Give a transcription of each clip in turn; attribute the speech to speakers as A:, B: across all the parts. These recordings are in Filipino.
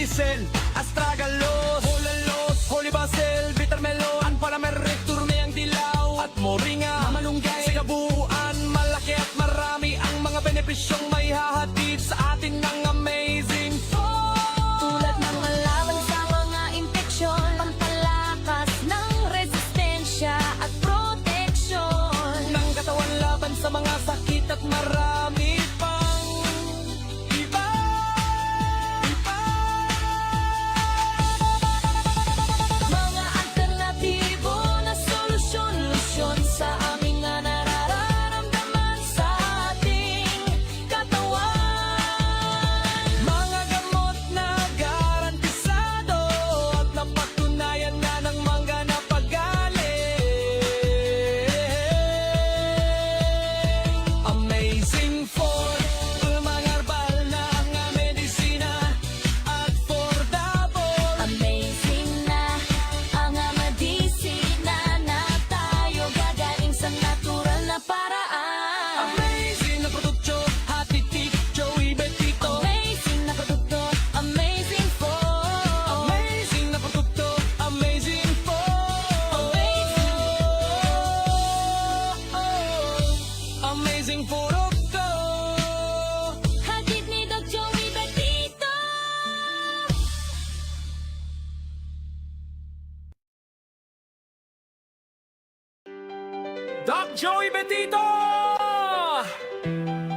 A: Glycel, astragalus, holalos, holy basil, bitter melon, paramerik, turmeyang dilaw, at moringa, malunggay. Sa kabuuan, malaki at marami ang mga benepisyong may hahatid sa atin ng amazing food.
B: Tulad ng laban sa mga impeksyon, pampalakas ng resistensya at proteksyon
A: Ng katawan laban sa mga sakit at marami pang iba.
B: Mga alternatibo na solusyon, lusyon sa aming nararamdaman sa ating katawan.
A: Mga gamot na garantisado at napatunayan na ng mga napagaling. Amazing Food, mga herbal na nga medisina at affordable.
B: Amazing na ang medisina na tayo gagaling sa natural na paraan.
A: Amazing na produkto, hatitik, Joey Betito.
B: Amazing na produkto, amazing food.
A: Amazing na produkto, amazing food. Amazing produkto.
B: Hatid ni Doc Joey Betito.
A: Doc Joey Betito!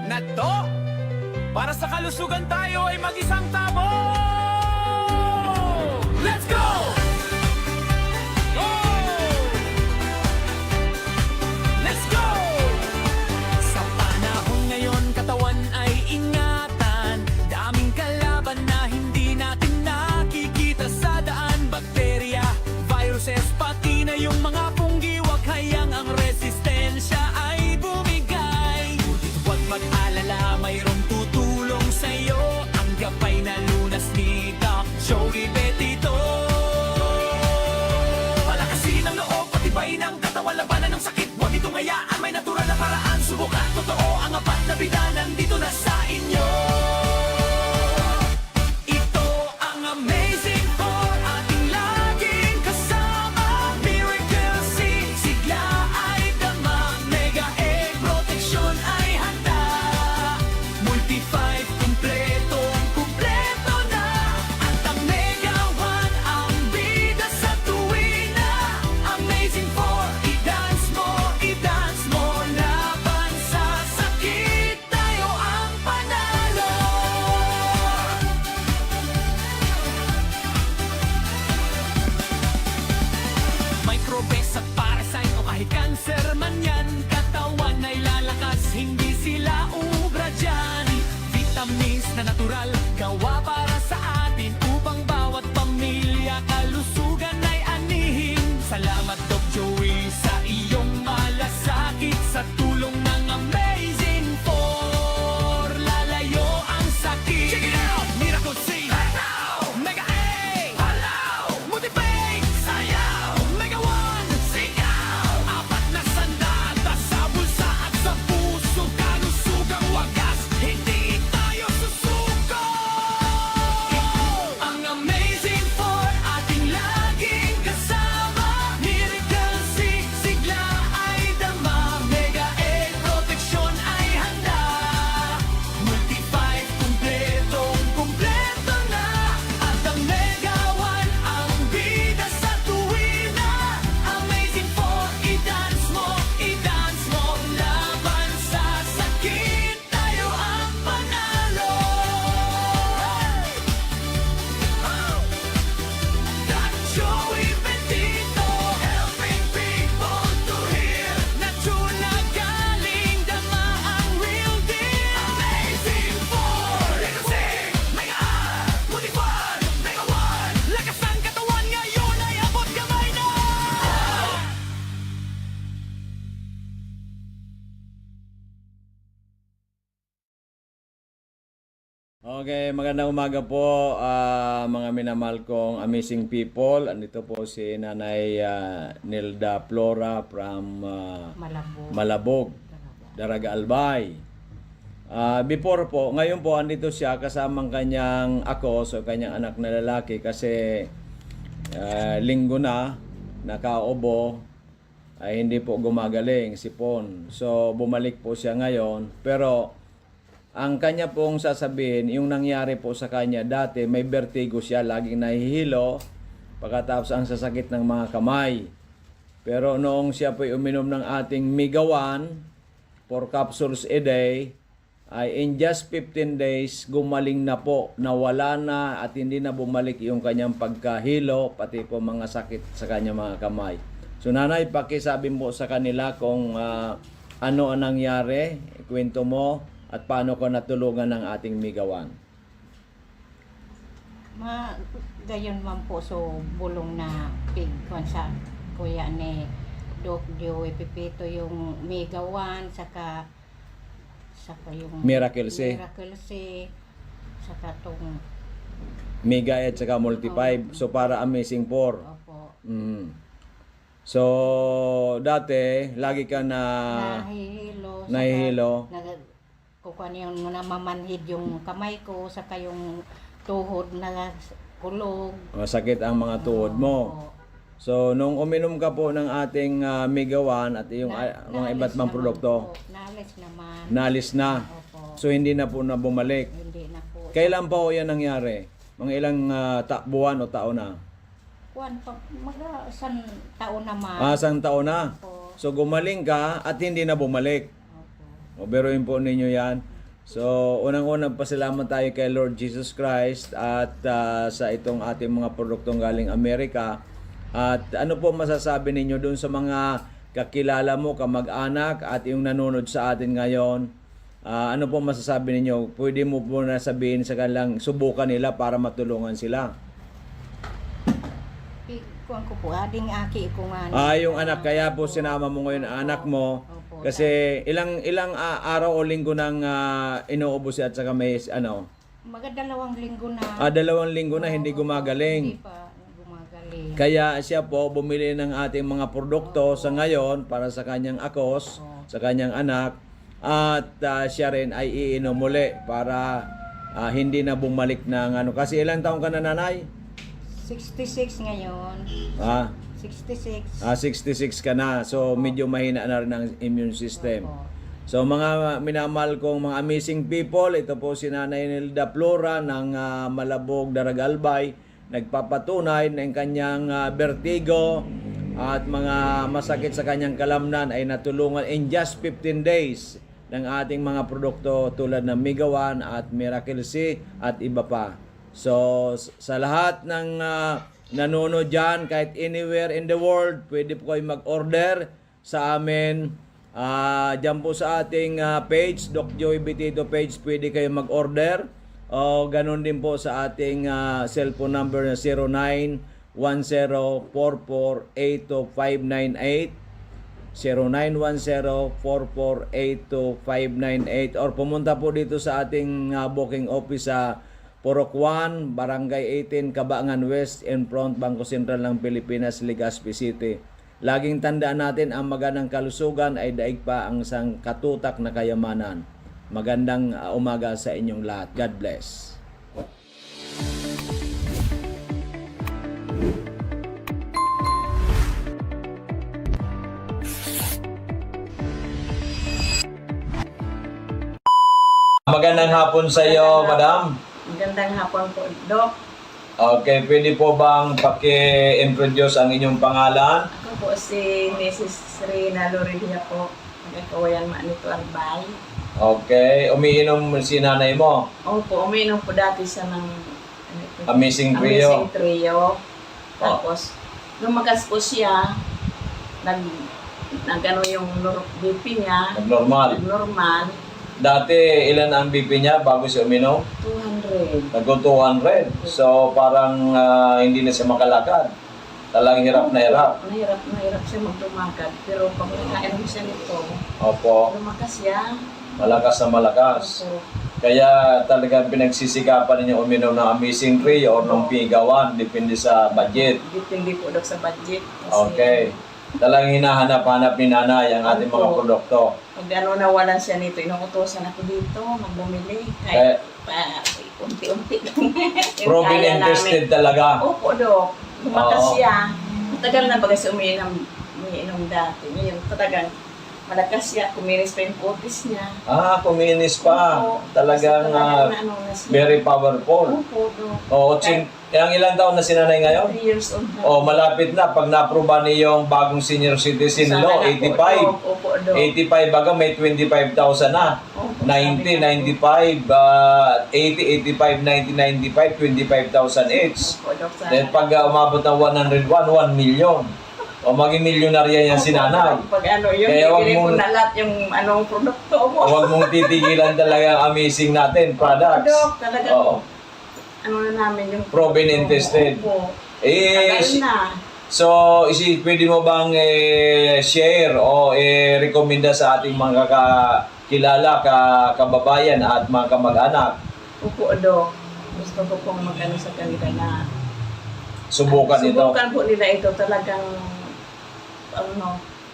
A: Nato! Para sa kalusugan tayo ay mag-isang tabo! Let's go! Let's go! Sa panahon ngayon, katawan ay ingatan. Daming kalaban na hindi natin nakikita sa daan. Bakterya, viruses, pati na yung mga punggiwag. Hayang ang resistensya ay bumigay. Ngunit huwag mag-alala, mayroong tutulong sa'yo. Ang gabay na lunas ni Doc Joey Betito. Palakasin ang loob, patibay ng katawan, labanan ng sakit. Huwag itong hayaan, may natural na paraan. Subukan, totoo ang apat na bidanan dito na sa inyo. Ito ang amazing for ating laging kasama. Miracle Seed, sigla ay dama. Mega Egg protection ay handa. Multi-5, kumpleto na. At ang Mega 1 ang bida sa tuwina. Amazing for i-dance mo laban sa sakit. Tayo ang panalo. Microbes at parasite o kahit cancer man yan, katawan ay lalakas, hindi sila ubra dyan. Vitamins na natural, gawa para sa atin, upang bawat pamilya kalusugan ay anihin. Salamat Doc Joey sa iyong malasakit, sa tulong ng Amazing Four, lalayo ang sakit. Check it out! Miracle Seed, Mega A, Multipay, sayaw, Mega 1, sigaw. Apat na sandata sa bulsa at sa puso, kalusugang wagas, hindi tayo susuko. Ang Amazing Four, ating laging kasama. Miracle Seed, sigla ay dama. Mega Egg protection ay handa. Multi-5, kumpleto na. At ang Mega 1 ang bida sa tuwina. Amazing Four, i-dance mo laban sa sakit. Tayo ang panalo. Doc Joey Betito, helping people to heal. Natural galing, dama ang real deal. Amazing Four, Legacy, Mega A, Multi-1, Mega 1. Lakas ng katawan ngayon ay abot kamay na.
C: Okay, magandang umaga po mga minamahal kong amazing people. Andito po si Nanay Nilda Flora from
D: Malabog.
C: Malabog, Daraga Albay. Before po, ngayon po andito siya kasamang kanyang akos o kanyang anak na lalaki kasi linggo na nakaubo ay hindi po gumagaling si Pon. So bumalik po siya ngayon pero ang kanya pong sasabihin, yung nangyari po sa kanya dati, may vertigo siya, laging nahihilo, pagkatapos ang sasakit ng mga kamay. Pero noong siya po uminom ng ating Migawan, 4 capsules a day, ay in just 15 days, gumaling na po, nawala na at hindi na bumalik yung kanyang pagkahilo, pati po mga sakit sa kanyang mga kamay. So nanay, pakisabi mo sa kanila kung ano ang nangyari, kwento mo, at paano ko natulungan ng ating Migawan.
D: Gayon man po so bulong na pig kon sa kuya ni Doc Joey Pipito yung Migawan saka yung
C: Miracle C.
D: Saka tong
C: Mega at saka Multi 5. So para Amazing 4.
D: opo
C: So dati lagi ka na nahihilo.
D: Kukuha yung namamanhid yung kamay ko saka yung tuhod na kulog.
C: Masakit ang mga tuhod mo.
D: Opo.
C: So nung uminom ka po ng ating Migawan at yung mga iba't ibang produkto,
D: Nalis naman.
C: nalis na.
D: Opo.
C: So hindi na po na bumalik.
D: Hindi na po.
C: Kailan po yan nangyari? Mga ilang buwan o taon na?
D: Kuwan pa, isang taon naman.
C: Isang taon na.
D: Opo.
C: So gumaling ka at hindi na bumalik.
D: Opo.
C: O biruin po ninyo yan. So unang-unang pasalamat tayo kay Lord Jesus Christ at sa itong ating mga produktong galing Amerika. At ano po masasabi ninyo dun sa mga kakilala mo, kamag-anak at yung nanonood sa atin ngayon? Ano po masasabi ninyo? Pwede mo po na sabihin sa kanilang subukan nila para matulungan sila.
D: Kuwan ko po, ading aki ko nga.
C: Yung anak, kaya po sinama mo ngayon ang anak mo.
D: Opo.
C: Kasi ilang araw o linggo nang inuubos at saka may ano?
D: Dalawang linggo na.
C: 2 linggo na hindi gumagaling.
D: Hindi pa gumagaling.
C: Kaya siya po bumili ng ating mga produkto sa ngayon para sa kanyang akos, sa kanyang anak. At siya rin ay iinom muli para hindi na bumalik ng ano. Kasi ilang taon ka na, nanay?
D: 66 ngayon. 66.
C: 66 ka na. So medyo mahina na rin ang immune system.
D: Opo.
C: So mga minamahal kong mga amazing people, ito po si Nanay Nilda Flora ng Malabog, Daragalbay, nagpapatunay ng kanyang vertigo at mga masakit sa kanyang kalamnan ay natulungan in just 15 days ng ating mga produkto tulad ng Migawan at Miracle C at iba pa. So sa lahat ng nanonood dyan, kahit anywhere in the world, pwede po kayo mag-order sa amin. Dyan po sa ating page, Doc Joey Betito page, pwede kayo mag-order. O ganun din po sa ating cellphone number na 0910-4482-598, 0910-4482-598, or pumunta po dito sa ating booking office sa Purok 1, Barangay 18, Cabangan West, in front Bangko Sentral ng Pilipinas, Legazpi City. Laging tandaan natin, ang magandang kalusugan ay daig pa ang isang katutak na kayamanan. Magandang umaga sa inyong lahat. God bless. Magandang hapon sa iyo, madam.
E: Magandang hapon po, Doc.
C: Okay, pwede po bang paki-introduce ang inyong pangalan?
E: Ako po si Mrs. Rina Lorelia po. Nagkakawayan Manito Albay.
C: Okay, umiinom si nanay mo.
E: Opo, uminom po dati siya ng
C: Amazing Trio.
E: Amazing Trio. Tapos, lumagas po siya. Nag-ano yung BP niya.
C: Normal.
E: Normal.
C: Dati, ilan ang BP niya bago siya uminom?
E: 200.
C: Nag 200. So, parang hindi na siya makalakad. Talagang hirap na hirap.
E: Nahirap siya maglumakad. Pero pag nakainom siya nito,
C: Opo,
E: lumakas siya.
C: malakas na malakas.
E: Opo.
C: Kaya talagang pinagsisikapan ninyo uminom ng Amazing Trio o ng Migawan, depende sa budget.
E: Depende po daw sa budget. Kasi
C: Okay. Talagang hinahanap-hanap ni nanay ang ating mga
E: Opo.
C: produkto.
E: Pag ano nawalan siya nito, inuutosan ako dito, magbumili.
C: Eh,
E: Kahit unti-unti lang. Yung
C: proven
E: kaya
C: and
E: namin.
C: tested talaga.
E: Opo, Dok. Lumakas
C: Oo.
E: siya. Matagal na baga siya umiinom dati. Ngayon, talagang malakas siya. Kuminis pa yung kutis niya.
C: Kuminis pa.
E: Opo.
C: Talagang
E: Kasi talagang ano na siya.
C: very powerful.
E: Opo, Dok.
C: Oo, ang ilang taon na si nanay ngayon?
E: 3 years old na.
C: Oh, malapit na pag na-aproba niyong bagong senior citizen law,
E: Sana na po,
C: 85.
E: Dok. Opo, Dok.
C: 85 baga may 25,000 na.
E: Opo,
C: 90,
E: sabi
C: 95, 80, 85, 90, 95, 25,000 each.
E: Opo, Dok. Sana.
C: Then pag umabot ng 101, 1 million. O maging milyonarya yan si nanay.
E: Pag ano, yun,
C: Kaya wag
E: bibili ko
C: mong-
E: na lahat yung anong produkto mo.
C: Huwag mong titigilan talaga ang amazing natin, products.
E: Dok, talagang
C: Oo.
E: ano na namin yung
C: Proven and tested.
E: Opo.
C: Eh,
E: Tagal na.
C: so, pwede mo bang share o rekomenda sa ating mga kakilala, kababayan at mga kamag-anak?
E: Opo, Dok. Gusto ko pong mag-ano sa kanila na
C: Subukan ito.
E: subukan po nila ito talagang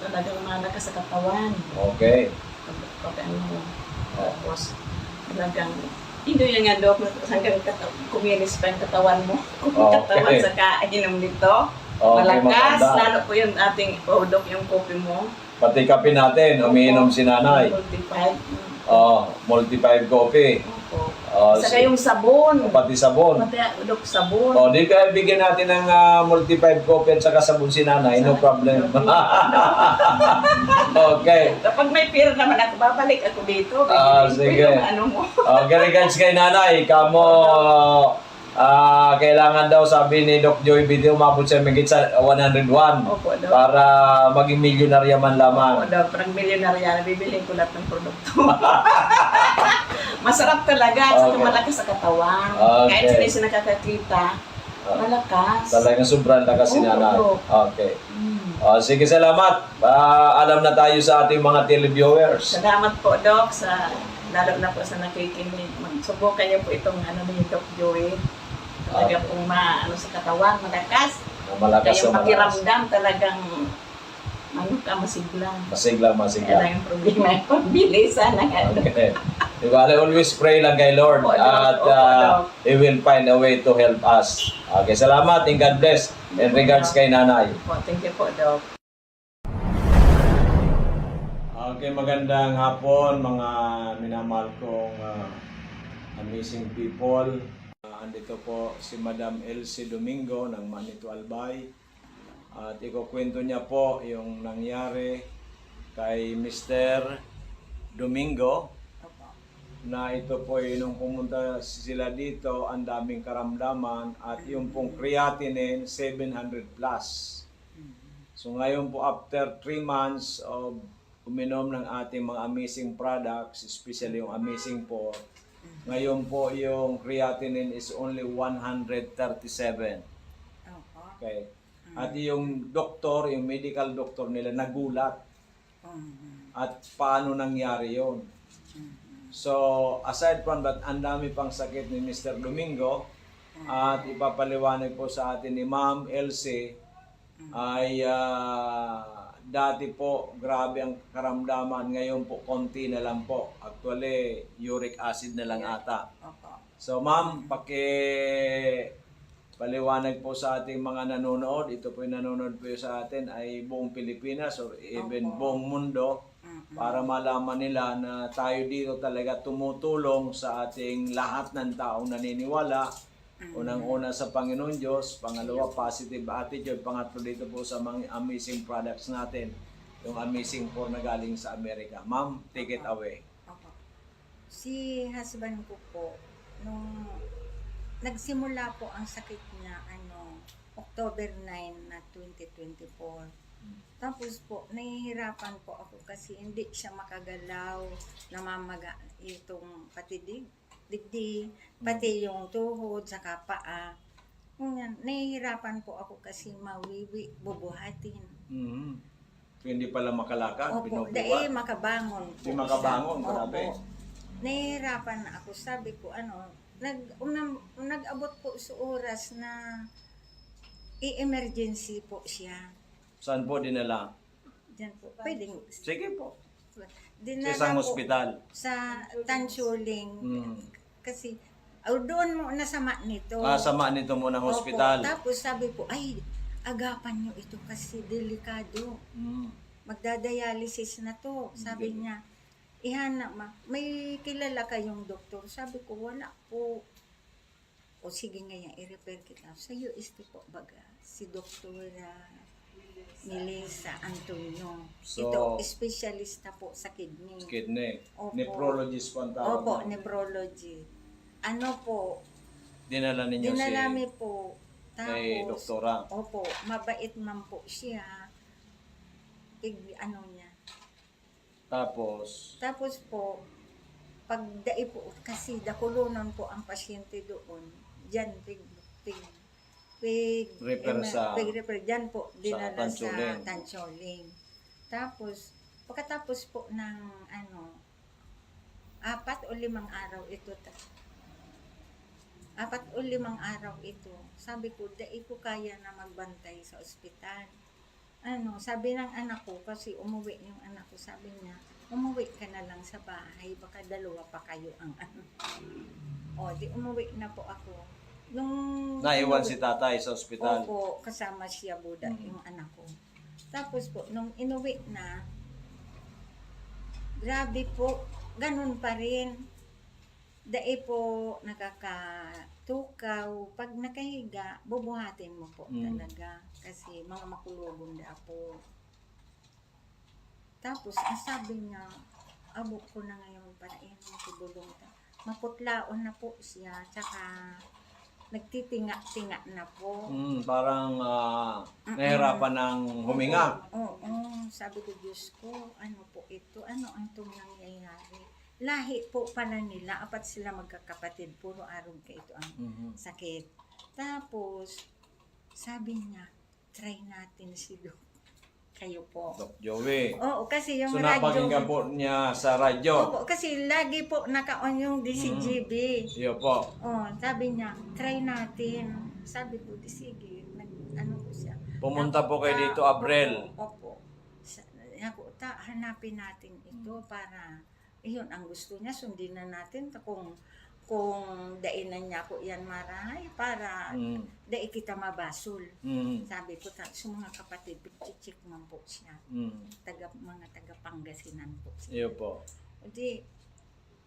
E: talagang malakas sa katawan.
C: Okay.
E: Pag ano, tapos talagang hindi yan nga, Dok, hanggang kuminis pa yung katawan mo. Katawan
C: Okay.
E: sa kainom nito.
C: Okay,
E: Malakas,
C: maganda.
E: lalo po yung ating Dok, yung kopi mo.
C: Pati kape natin, umiinom si nanay.
E: 45.
C: Multi-5 coffee.
E: Opo.
C: Oh,
E: Saka yung sabon.
C: pati sabon.
E: Pati, Dok, sabon.
C: O, di kaya bigyan natin ng multi-5 coffee at saka sabon si nanay. No problem. Okay.
E: Kapag may pera naman ako, babalik ako dito.
C: Sige.
E: Yung ano mo.
C: Okay, regards kay nanay. Kamo, kailangan daw, sabi ni Doc Joy Video, umabot siya magigit sa 101
E: Opo, Dok.
C: para maging milyonarya man
E: Opo,
C: lamang.
E: Dok. Parang milyonarya, bibili ko lahat ng produkto. Masarap talaga, at saka
C: Okay.
E: malakas sa katawan.
C: Okay.
E: Kahit sila siya nakakakita, malakas.
C: Talagang sobrang lakas si
E: Oo,
C: nanay.
E: Doc.
C: Okay.
E: Mm.
C: Sige, salamat. Alam na tayo sa ating mga televiewers.
E: Salamat po, Dok, lalo na po sa nakikinig. Subukan niyo po itong ni Doc Joey. Talaga pong sa katawan, malakas.
C: Malakas
E: Kayong
C: na malakas.
E: makiramdam talagang masigla.
C: Masigla,
E: Kaya
C: masigla.
E: lang yung problema yung pagbili sana nga.
C: Okay. Diba, always pray lang kay Lord
E: Opo, Doc.
C: at
E: Opo, Doc.
C: He will find a way to help us. Okay, salamat and God bless. And regards kay nanay.
E: Po, thank you po, Doc.
C: Okay, magandang hapon mga minamahal kong amazing people. Andito po si Madam Elsie Domingo ng Manito Albay. At ikukwento niya po yung nangyari kay Mr. Domingo na ito po nung pumunta sila dito, ang daming karamdaman at yung pong creatinine 700 plus. So ngayon po after 3 months of uminom ng ating mga amazing products, especially yung Amazing 4, ngayon po yung creatinine is only 137. Okay. At yung doktor, yung medical doctor nila nagulat. At paano nangyari yon? So, aside from that, ang dami pang sakit ni Mr. Domingo at ipapaliwanag po sa atin ni Ma'am Elsie ay dati po grabe ang karamdaman, ngayon po konti na lang po. Actually, uric acid na lang ata. So ma'am, paliwanag po sa ating mga nanonood, ito po yung nanonood po sa atin ay buong Pilipinas or even buong mundo, para malaman nila na tayo dito talaga tumutulong sa ating lahat ng taong naniniwala. Unang-una sa Panginoon Diyos, pangalawa positive attitude, pangatlo dito po sa mga amazing products natin, yung Amazing 4 na galing sa Amerika. Ma'am, take it away.
F: Si husband ko po, nung nagsimula po ang sakit niya, October 9 na 2024. Tapos po, nahihirapan po ako kasi hindi siya makagalaw, namamaga itong patiding. Digdi, pati yung tuhod, saka paa. Ganyan, nahihirapan po ako kasi mawiwi, bubuhatin.
C: Hindi pala makalakad,
F: Opo,
C: binubuhat.
F: makabangon po.
C: Di makabangon,
F: siya.
C: grabe.
F: Opo. Nahihirapan na ako. Sabi ko, nag-abot po sa oras na i-emergency po siya.
C: Saan po dinala?
F: Diyan po. Pwedeng.
C: Sige po. Sa
F: Dinala
C: isang
F: po
C: ospital.
F: sa Tansuling.
C: Mm.
F: Kasi, doon mo nasama nito.
C: Sama nito mo ng
F: Opo.
C: hospital.
F: Tapos sabi po, ay, agapan nyo ito kasi delikado.
C: Mm.
F: Magdadialysis na to. Sabi niya, ihana may kilala kayong doktor? Sabi ko, wala po. O sige ngayon, i-refer kita. Sa UST po baga, si Dr. Melissa Antonio.
C: So,
F: Ito, specialista po sa kidney.
C: Kidney.
F: Opo.
C: Nephrologist po ang tawag.
F: Opo, nephrology. Ano po,
C: Dinala ninyo
F: dinalami po.
C: kay
F: Tapos,
C: doktora.
F: opo, mabait man po siya. Ano niya.
C: Tapos,
F: Tapos po, pag dai po, kasi dakulunon po ang pasyente doon, dyan,
C: Refer sa-
F: dyan po, dinala
C: Tansuling.
F: sa Tansuling. Tapos, pagkatapos po ng, 4 o 5 araw ito, 4 o 5 araw ito, sabi ko, dai ko kaya na magbantay sa ospital. Sabi ng anak ko, kasi umuwi yung anak ko, sabi niya, umuwi ka na lang sa bahay, baka dalawa pa kayo ang di umuwi na po ako.
C: naiwan si tatay sa ospital.
F: Opo, kasama siya Buda, yung anak ko. Tapos po, nung inuwi na, grabe po, ganun pa rin. Dai po nakakatukaw. Pag nakahiga, bubuhatin mo po talaga. Kasi mga makulubong na po. Tapos, ang sabi niya, abo ko na ngayon para ibulong ta. Maputlaon na po siya. Tsaka, nagtitinga-tinga na po.
C: Parang nahirapan ng huminga.
F: Oo, sabi ko, Diyos ko, ano po ito? Ano ang itong nangyayari? Lahi po pala nila, apat sila magkakapatid, puro arog ka ito ang sakit. Tapos, sabi niya, try natin si Doc. Kayo po.
C: Doc Joey.
F: Oo, kasi yung
C: So,
F: radyo.
C: napakinggan po niya sa radyo.
F: Oo, kasi lagi po naka-on yung DCGB.
C: Iyo po.
F: Sabi niya, try natin. Sabi ko, di sige, ano ko siya.
C: Pumunta po kayo dito, Abril.
F: Opo. Ako, hanapin natin ito para, yun ang gusto niya, sundin na natin kung dainan niya ko yan marahay para dai kita mabasol. Sabi ko, sa mga kapatid, pag-check man po siya. Mga taga Pangasinan po siya.
C: Iyo po.
F: Di,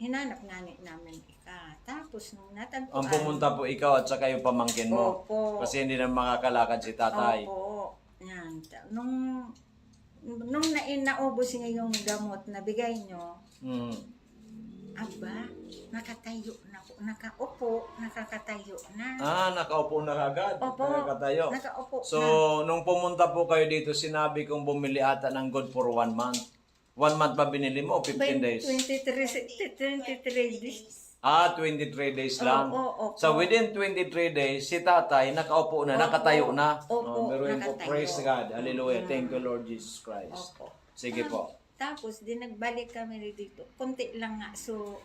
F: hinanap nga namin ika. Tapos nung natagpuan.
C: Ang pumunta po ikaw at saka yung pamangkin mo.
F: Opo.
C: Kasi hindi na makakalakad si tatay.
F: Opo. Yan. Nung naubos niya yung gamot na bigay nyo, aba, nakatayo na po. Nakakatayo na.
C: Nakaupo na kagad.
F: Opo.
C: Nakatayo.
F: Nakaupo
C: So,
F: na.
C: nung pumunta po kayo dito, sinabi kong bumili ata ng good for 1 month. 1 month ba binili mo o 15 days?
F: 23 days.
C: 23 days lang.
F: Opo.
C: So, within 23 days, si tatay nakaupo na, nakatayo na.
F: Opo,
C: Pero yun po,
F: nakatayo.
C: praise God. Hallelujah. Thank you, Lord Jesus Christ.
F: Opo.
C: Sige po.
F: Tapos, di nagbalik kami dito. Konti lang nga. So,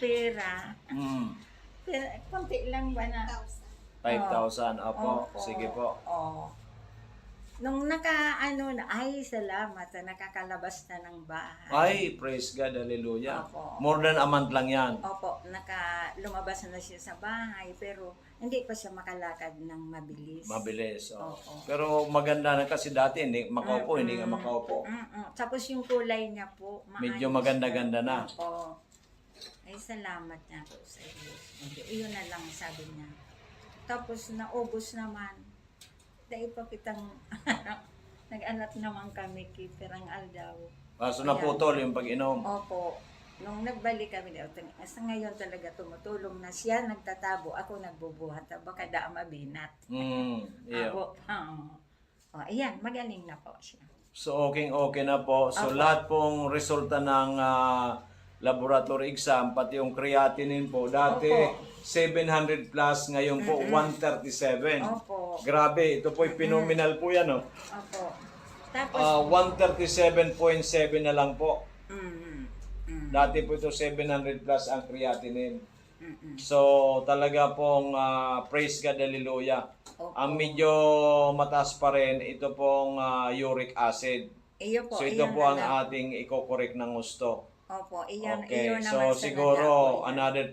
F: pera. Konti lang ba na?
C: 5,000. Opo.
F: Opo.
C: Sige po.
F: Nung ay salamat na nakakalabas na ng bahay.
C: Ay, praise God. Hallelujah.
F: Opo.
C: More than a month lang yan.
F: Opo, lumabas na siya sa bahay pero hindi pa siya makalakad ng mabilis.
C: Mabilis.
F: Opo.
C: Pero maganda na kasi dati hindi makaupo, hindi nga makaupo.
F: Tapos yung kulay niya po,
C: Medyo
F: maayos
C: maganda-ganda na.
F: Opo. Ay, salamat niya po sa Diyos. Iyon na lang sabi niya. Tapos naubos naman. Dahil pa kitang nag-anak naman kami kitirang aldaw.
C: So naputol yung pag-inom.
F: Opo. Nung nagbalik kami dito, sa ngayon talaga tumutulong na siya, nagtatabo, ako nagbubuhat, baka da mabinat.
C: Yeah.
F: Ako, ayan, magaling na po siya.
C: So okay na po. So lahat pong resulta ng laboratory exam, pati yung creatinine po, dati
F: Opo.
C: 700 plus, ngayon po 137.
F: Opo.
C: Grabe, ito po yung phenomenal po yan.
F: Opo. Tapos,
C: 137.7 na lang po. Dati po ito 700 plus ang creatinine. So talaga pong praise God, hallelujah.
F: Opo.
C: Ang medyo mataas pa rin, ito pong uric acid.
F: Iyo po,
C: So ito
F: iyon
C: po
F: na
C: ang
F: lang.
C: ating iko-correct ng gusto.
F: Opo, iyon,
C: Okay,
F: iyon
C: so
F: naman sa
C: siguro
F: nadako yan.
C: another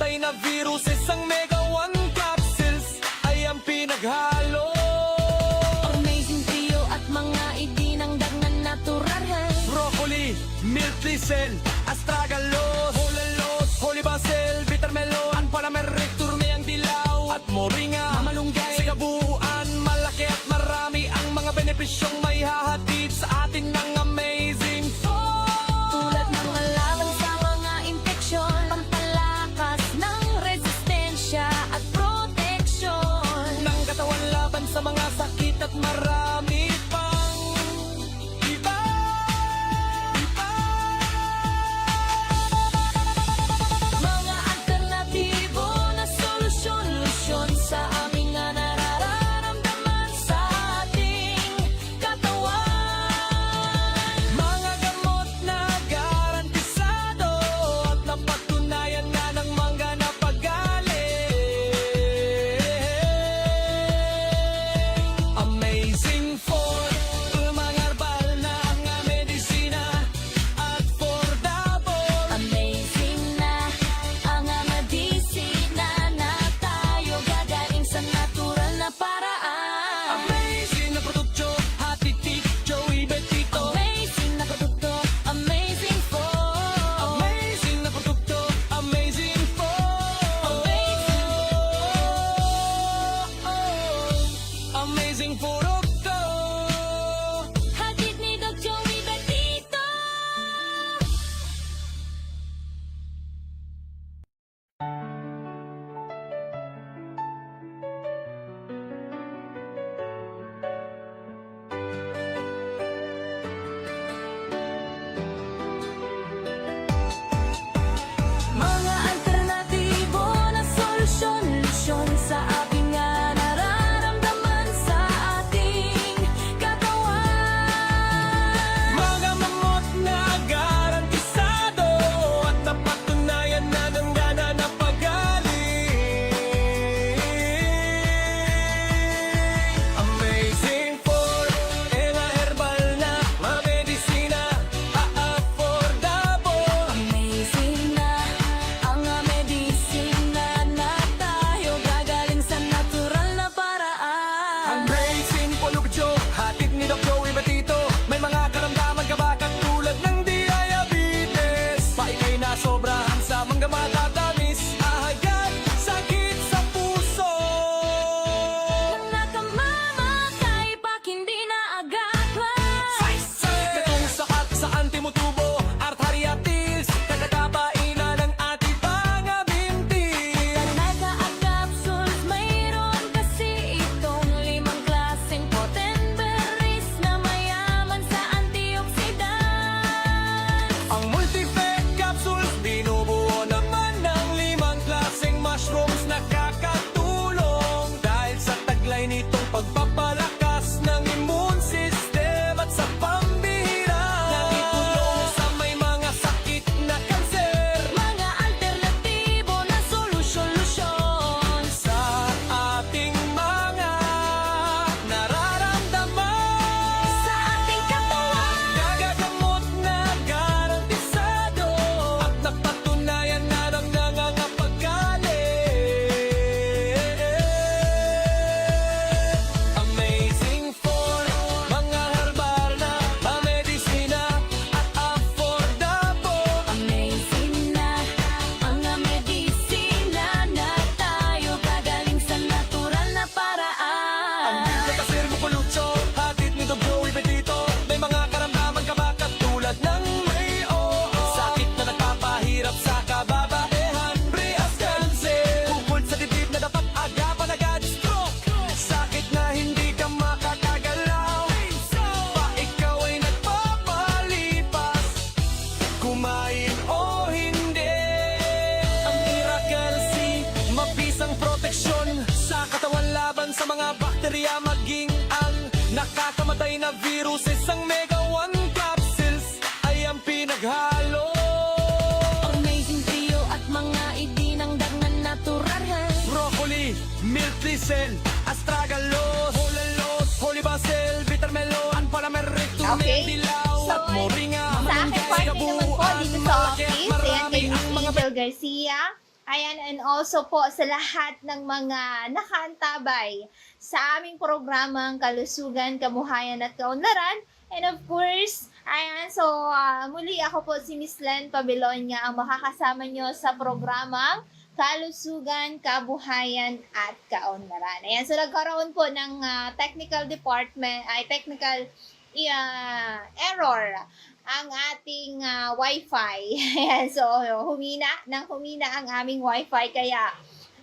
A: nakakamatay na virus, isang Mega One capsules ay ang pinaghalo.
B: Amazing trio at mga idinangdag na natural.
A: Broccoli, milk thistle, astragalus, hulalos, holy basil, bitter melon, panamerictum, turmeyang dilaw, at moringa, malunggay. Sa kabuuan, malaki at marami ang mga benepisyong may hahatid sa atin ng amazing food.
B: Tulad ng alaman sa mga infeksyon, pampalakas ng resistensya at proteksyon.
A: Ng katawan laban sa mga sakit at marami pang iba.
B: Mga alternatibo na solusyon, lusyon sa aming nga nararamdaman sa ating katawan.
A: Mga gamot na garantisado at napatunayan na ng mga napagaling. Amazing food, mga herbal na mga medisina at affordable.
B: Amazing na ang medisina na tayo gagaling sa natural na paraan.
A: Amazing na produkto, Hati Tik, Joey Betito.
B: Amazing na produkto, amazing food.
A: Amazing na produkto, amazing food. Amazing produkto.
B: Hatid ni Doc Joey Betito. Mga alternatibo na solusyon, lusyon sa ating nga nararamdaman sa ating katawan.
A: Mga mamot na garantisado at napatunayan na ng gana na pagaling. Amazing food, mga herbal na mga medisina, affordable.
B: Amazing na ang medisina na tayo gagaling sa natural na paraan.
A: Amazing produkto, hatid ni Doc Joey Betito. May mga karamdaman ka ba katulad ng diabetes? Pa ika'y nasobrahan sa mga matatamis, ahayat, sakit sa puso.
B: Nakamamatay pag hindi na agad.
A: Katong sakat sa antimotubo, arthritis, kagagapainan ng ating mga binti.
B: Mega at capsules, mayroon kasi itong 5 klaseng potent berries na mayaman sa antioxidants.
A: Ang multi-fat capsules, binubuo naman ng 5 klaseng mushrooms na kakatulong. Dahil sa taglay nitong pagpapalakas ng immune system at sa pambihira, nakitulong sa may mga sakit na kanser.
B: Mga alternatibo na solusyon-lusyon
A: Sa ating mga nararamdaman,
B: sa ating katawan.
A: nagagamot na garantisado at napatunayan na ng nangangapagaling. Amazing food, mga herbal na mga medisina at affordable.
B: Amazing na ang medisina na tayo gagaling sa natural na paraan.
A: Ang kasir mo kulutso, hatid ni Doc Joey Betito. May mga karamdaman ka ba katulad ng may sakit na nagpapahirap sa kababaihan, breast cancer, bukod sa dibdib na dapat agapan agad, stroke, sakit na hindi ka makakagalaw, pa ikaw ay nagpapalipas, kumain o hindi. Ang Miracle C, mabisang proteksyon sa katawan laban sa mga bakterya, maging ang nakakamatay na virus, isang Mega One capsules ay ang pinaghalo.
B: Amazing trio at mga idinangdag na natural.
A: Broccoli, milk thistle, astragalus, hulalos, holy basil, bitter melon, panamerictum,
G: Okay.
A: dilaw,
G: So,
A: at moringa,
G: Sa akin
A: malunggay.
G: part naman po dito sa
A: Malaki at
G: office, ayan
A: marami
G: kay
A: ang
G: Miss
A: mga
G: Angel Garcia. Ayan, and also po sa lahat ng mga nakaantabay sa aming programang Kalusugan, Kabuhayan at Kaunlaran. And of course, ayan, so muli ako po si Miss Len Pabelonia ang makakasama nyo sa programang Kalusugan, Kabuhayan at Kaunlaran. Ayan, so nagkaroon po ng technical error ang ating Wi-Fi. Ayan, so humina ang aming Wi-Fi, kaya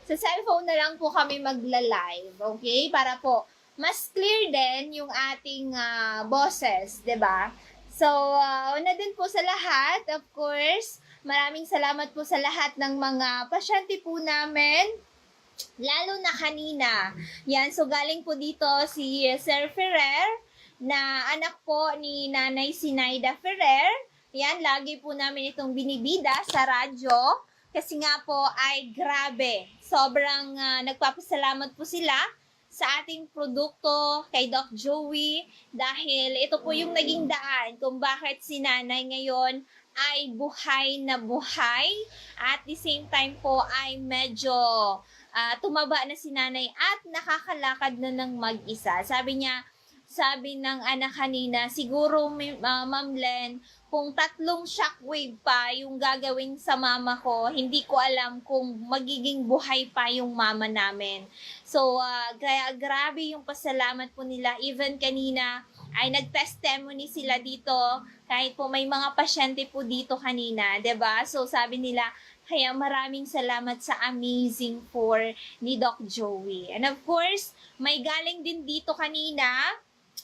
G: sa cellphone na lang po kami magla-live, okay? Para po mas clear din yung ating boses, 'di ba? So, una din po sa lahat, of course, maraming salamat po sa lahat ng mga pasyente po namin, lalo na kanina. Yan, so galing po dito si Sir Ferrer, na anak po ni Nanay Sinaida Ferrer. Yan, lagi po namin itong binibida sa radyo. Kasi nga po ay grabe. Sobrang nagpapasalamat po sila sa ating produkto kay Doc Joey. Dahil ito po yung naging daan kung bakit si Nanay ngayon ay buhay na buhay. At the same time po ay medyo tumaba na si Nanay at nakakalakad na ng mag-isa. Sabi ng anak kanina, siguro Ma'am Len, kung 3 shockwave pa yung gagawin sa mama ko, hindi ko alam kung magiging buhay pa yung mama namin. So, kaya grabe yung pasalamat po nila. Even kanina ay nag-testimony sila dito, kahit po may mga pasyente po dito kanina, 'di ba? So, sabi nila, kaya maraming salamat sa Amazing 4 ni Doc Joey. And of course, may galing din dito kanina,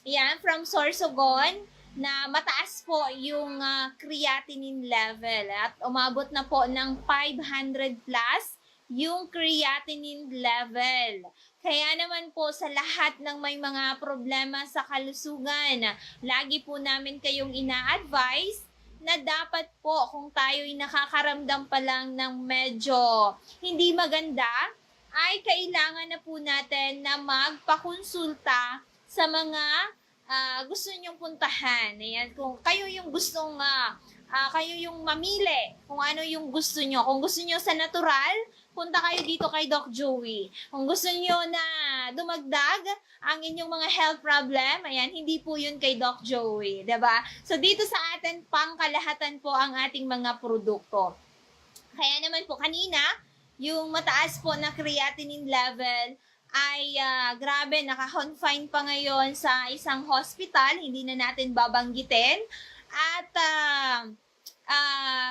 G: yan, from Sorsogon, na mataas po yung creatinine level at umabot na po ng 500 plus yung creatinine level. Kaya naman po sa lahat ng may mga problema sa kalusugan, lagi po namin kayong ina-advise na dapat po kung tayo'y nakakaramdam pa lang ng medyo hindi maganda, ay kailangan na po natin na magpakonsulta sa mga gusto nyong puntahan. Ayan, kung kayo yung gustong, kayo yung mamili kung ano yung gusto nyo. Kung gusto nyo sa natural, punta kayo dito kay Doc Joey. Kung gusto nyo na dumagdag ang inyong mga health problem, ayan, hindi po yun kay Doc Joey, diba? So, dito sa atin, pangkalahatan po ang ating mga produkto. Kaya naman po, kanina, yung mataas po na creatinine level, ay grabe, naka-confine pa ngayon sa isang hospital, hindi na natin babanggitin. At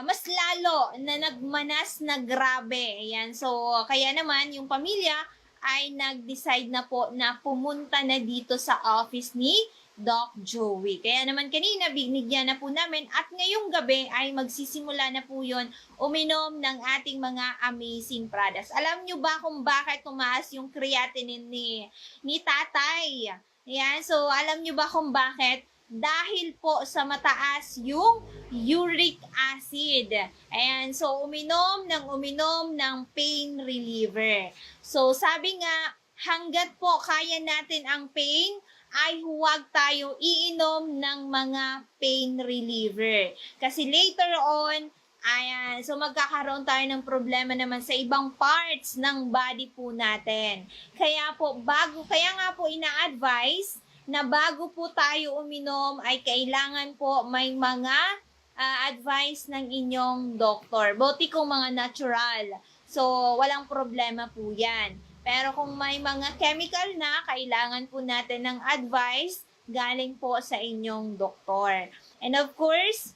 G: mas lalo na nagmanas na grabe. Ayan. So, kaya naman yung pamilya ay nag-decide na po na pumunta na dito sa office ni Doc Joey. Kaya naman kanina, binigyan na po namin at ngayong gabi ay magsisimula na po yun uminom ng ating mga amazing products. Alam nyo ba kung bakit tumaas yung creatinine ni tatay? Ayan, so alam nyo ba kung bakit? Dahil po sa mataas yung uric acid. Ayan, so uminom ng pain reliever. So sabi nga, hanggat po kaya natin ang pain, ay huwag tayo iinom ng mga pain reliever. Kasi later on, ayan, so magkakaroon tayo ng problema naman sa ibang parts ng body po natin. Kaya nga po ina-advise na bago po tayo uminom ay kailangan po may mga advice ng inyong doktor. Buti kung mga natural. So, walang problema po yan. Pero kung may mga chemical na, kailangan po natin ng advice galing po sa inyong doktor. And of course,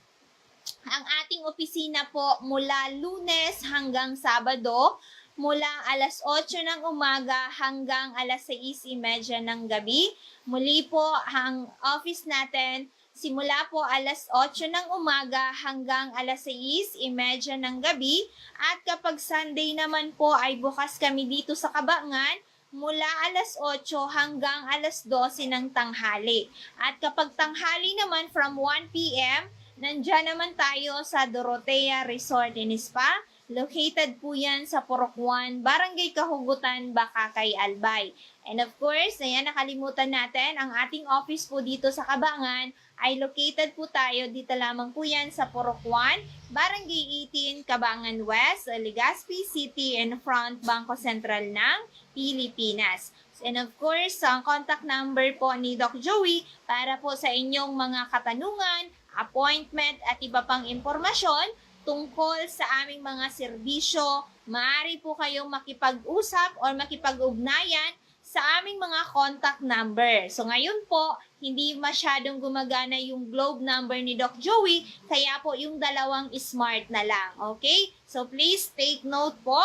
G: ang ating opisina po mula Lunes hanggang Sabado, mula alas 8 ng umaga hanggang alas 6:30 ng gabi. Muli po, ang office natin, simula po alas 8 ng umaga hanggang alas 6:30 ng gabi. At kapag Sunday naman po ay bukas kami dito sa Kabangan mula alas 8 hanggang alas 12 ng tanghali. At kapag tanghali naman from 1 p.m., nandyan naman tayo sa Dorotea Resort and Spa Located po yan sa Purok 1, Barangay Kahugutan, Bakakay, Albay. And of course, ayan, nakalimutan natin, ang ating office po dito sa Cabangan ay located po tayo, dito lamang po yan sa Purok 1, Barangay 18, Cabangan West, Legazpi City, and front Bangko Sentral ng Pilipinas. And of course, ang contact number po ni Doc Joey para po sa inyong mga katanungan, appointment at iba pang impormasyon tungkol sa aming mga serbisyo, maaari po kayong makipag-usap or makipag-ugnayan sa aming mga contact number. So ngayon po, hindi masyadong gumagana yung globe number ni Doc Joey, kaya po yung dalawang smart na lang. Okay? So please take note po.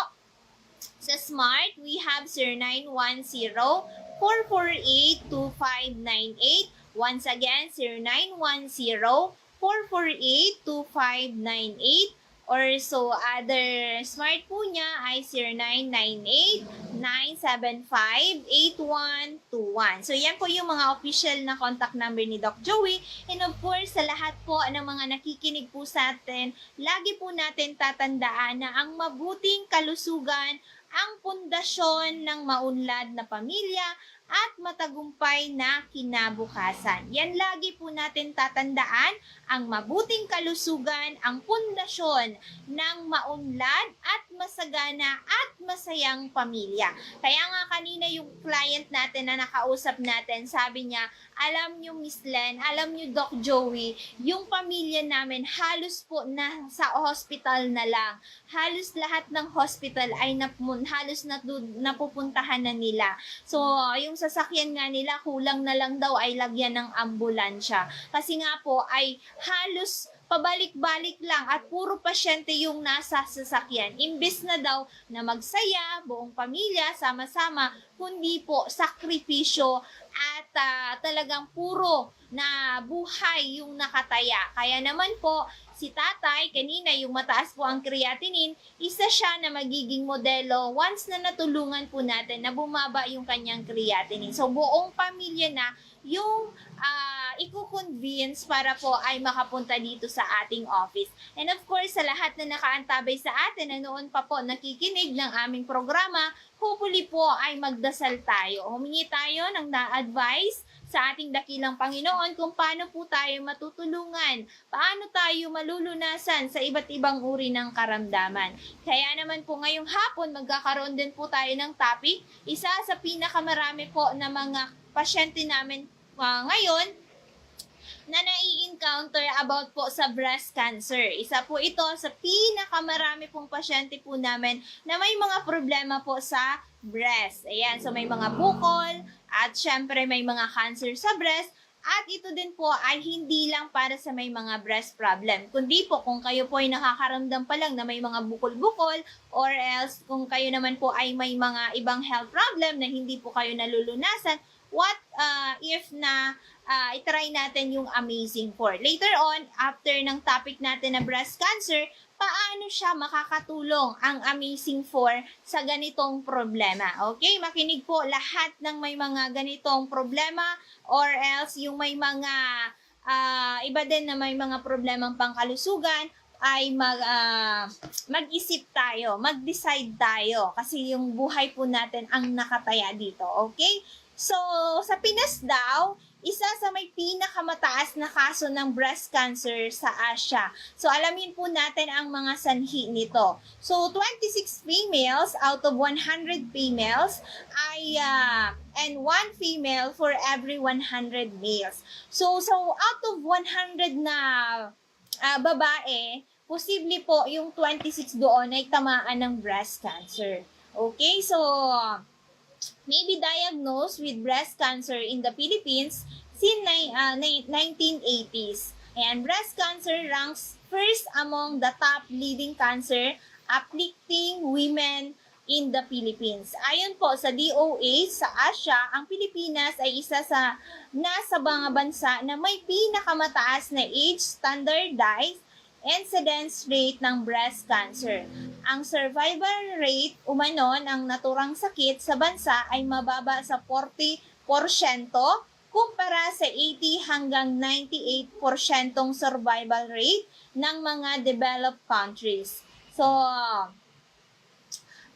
G: Sa smart, we have 0910-448-2598. Once again, 0910-448-2598. Or so, other smart po niya ay 0998-975-8121. So, yan po yung mga official na contact number ni Doc Joey. And of course, sa lahat po ng mga nakikinig po sa atin, lagi po natin tatandaan na ang mabuting kalusugan ang pundasyon ng maunlad na pamilya at matagumpay na kinabukasan. Yan lagi po natin tatandaan, ang mabuting kalusugan, ang pundasyon ng maunlad at masagana at masayang pamilya. Kaya nga kanina yung client natin na nakausap natin, sabi niya, alam niyo Miss Len, alam niyo Doc Joey, yung pamilya namin halos po na sa hospital na lang. Halos lahat ng hospital ay halos napupuntahan na nila. So, yung sasakyan nga nila, kulang na lang daw ay lagyan ng ambulansya. Kasi nga po ay halos pabalik-balik lang at puro pasyente yung nasa sasakyan. Imbes na daw na magsaya, buong pamilya, sama-sama, kundi po sakripisyo at talagang puro na buhay yung nakataya. Kaya naman po, si tatay, kanina yung mataas po ang creatinine, isa siya na magiging modelo once na natulungan po natin na bumaba yung kanyang creatinine. So, buong pamilya na yung i-convince para po ay makapunta dito sa ating office. And of course, sa lahat na nakaantabay sa atin na noon pa po nakikinig ng aming programa, hopefully po ay magdasal tayo. Humingi tayo ng na-advise sa ating dakilang Panginoon kung paano po tayo matutulungan, paano tayo malulunasan sa iba't ibang uri ng karamdaman. Kaya naman po ngayong hapon, magkakaroon din po tayo ng topic, isa sa pinakamarami po na mga pasyente namin ngayon na nai-encounter about po sa breast cancer. Isa po ito sa pinakamarami pong pasyente po namin na may mga problema po sa breast. Ayan, so may mga bukol at syempre may mga cancer sa breast. At ito din po ay hindi lang para sa may mga breast problem, kundi po kung kayo po ay nakakaramdam pa lang na may mga bukol-bukol or else kung kayo naman po ay may mga ibang health problem na hindi po kayo nalulunasan, what if na itry natin yung Amazing 4. Later on, after ng topic natin na breast cancer, paano siya makakatulong ang Amazing 4 sa ganitong problema. Okay? Makinig po lahat ng may mga ganitong problema or else yung may mga iba din na may mga problemang pangkalusugan ay mag-isip tayo, mag-decide tayo kasi yung buhay po natin ang nakataya dito. Okay? So, sa Pinas daw, isa sa may pinakamataas na kaso ng breast cancer sa Asia. So, alamin po natin ang mga sanhi nito. So, 26 females out of 100 females ay and 1 female for every 100 males. So out of 100 na babae, posible po yung 26 doon ay tamaan ng breast cancer. Okay? So, may be diagnosed with breast cancer in the Philippines since 1980s. And breast cancer ranks first among the top leading cancer afflicting women in the Philippines. Ayon po sa DOH sa Asia, ang Pilipinas ay isa sa nasa mga bansa na may pinakamataas na age standardized incidence rate ng breast cancer. Ang survival rate umano ng naturang sakit sa bansa ay mababa sa 40% kumpara sa 80 hanggang 98% survival rate ng mga developed countries. So,